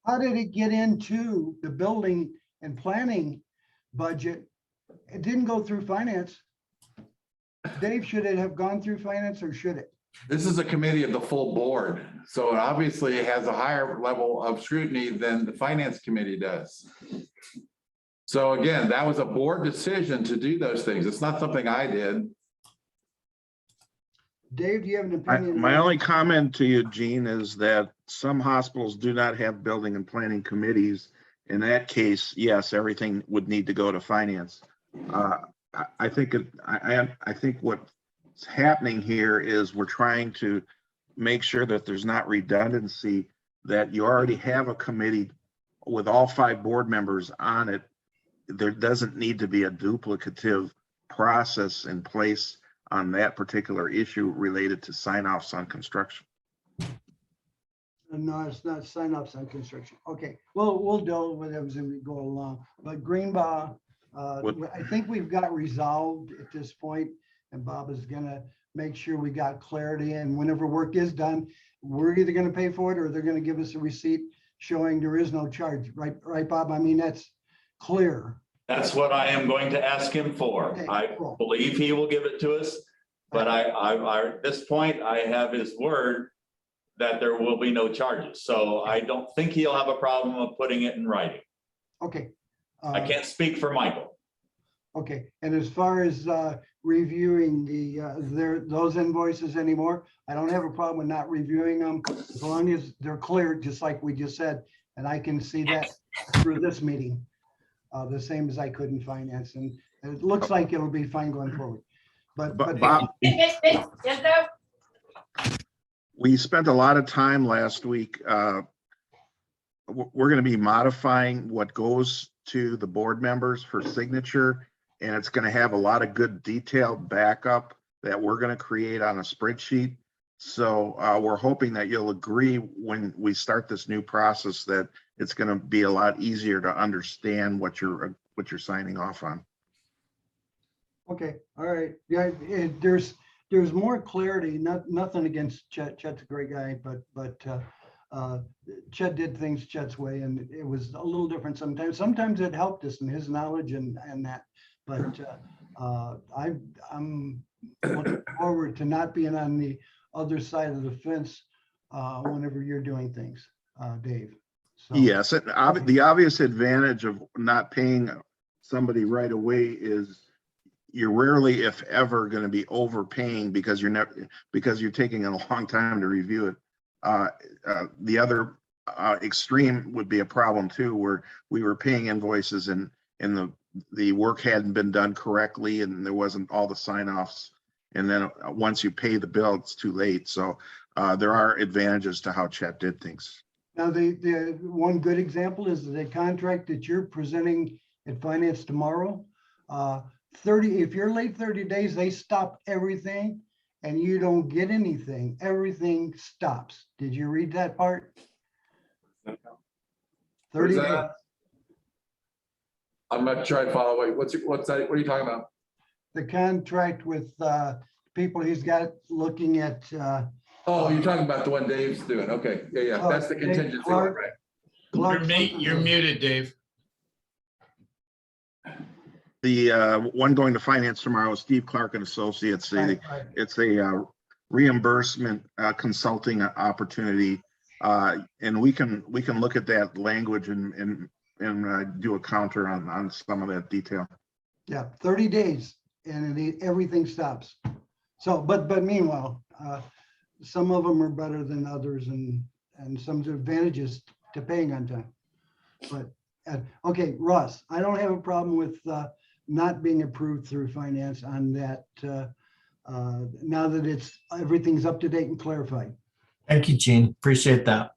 how did it get into the building and planning budget? It didn't go through finance. Dave, should it have gone through finance or should it? This is a committee of the full board, so it obviously has a higher level of scrutiny than the finance committee does. So again, that was a board decision to do those things. It's not something I did. Dave, do you have an opinion? My only comment to you, Gene, is that some hospitals do not have building and planning committees. In that case, yes, everything would need to go to finance. I think what happening here is we're trying to make sure that there's not redundancy, that you already have a committee with all 5 board members on it. There doesn't need to be a duplicative process in place on that particular issue related to sign-offs on construction. No, it's not sign-offs on construction. Okay, well, we'll deal with it as we go along. But Greenbaugh, I think we've got resolved at this point, and Bob is gonna make sure we got clarity, and whenever work is done, we're either gonna pay for it or they're gonna give us a receipt showing there is no charge, right, Bob? I mean, that's clear. That's what I am going to ask him for. Okay, I cool. believe he will give it to us. But at this point, I have his word that there will be no charges. So I don't think he'll have a problem of putting it in writing. Okay. I can't speak for Michael. Okay, and as far as reviewing those invoices anymore, I don't have a problem with not reviewing them as long as they're clear, just like we just said, and I can see that through this meeting, the same as I could in finance, and it looks like it'll be fine going forward. But Bob, we spent a lot of time last week. We're going to be modifying what goes to the board members for signature, and it's going to have a lot of good detailed backup that we're going to create on a spreadsheet. So we're hoping that you'll agree when we start this new process that it's going to be a lot easier to understand what you're signing off on. okay, all right, yeah, there's more clarity. Nothing against Chet. Chet's a great guy, but Chet did things Chet's way, and it was a little different sometimes. Sometimes it helped us in his knowledge and that. But I'm looking forward to not being on the other side of the fence whenever you're doing things, Dave. So, Yes, the obvious advantage of not paying somebody right away is you're rarely, if ever, going to be overpaying because you're taking a long time to review it. The other extreme would be a problem too, where we were paying invoices and the work hadn't been done correctly and there wasn't all the sign-offs. And then once you pay the bill, it's too late. So there are advantages to how Chet did things. now the one good example is the contract that you're presenting at finance tomorrow. 30, if you're late 30 days, they stop everything and you don't get anything. Everything stops. Did you read that part? 30 days. I'm not trying to follow. Wait, what's that? What are you talking about? The contract with people he's got looking at. Oh, you're talking about the one Dave's doing. Okay, yeah. That's the Dave contingency one, Clark. right? Clark You're muted, Dave. The one going to finance tomorrow is Steve Clark and Associates. Right. It's a reimbursement consulting opportunity, and we can look at that language and do a counter on some of that detail. Yeah, 30 days and everything stops. So, but meanwhile, some of them are better than others and some advantages to paying on time. But, okay, Russ, I don't have a problem with not being approved through finance on that now that everything's up to date and clarified. Thank you, Gene. Appreciate that.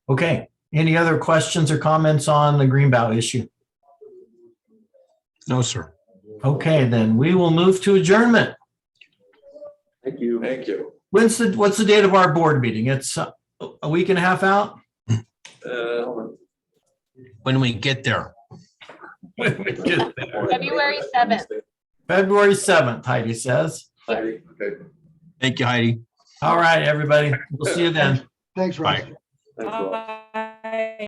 Okay, any other questions or comments on the Greenbaugh issue? No, sir. Okay, then we will move to adjournment. Thank you. Thank you. What's the date of our board meeting? It's a week and a half out. When we get there. February 7th. February 7th, Heidi says. Okay. Thank you, Heidi. All right, everybody. We'll see you then. Thanks, Russ. Bye. Thanks, Rob. Bye.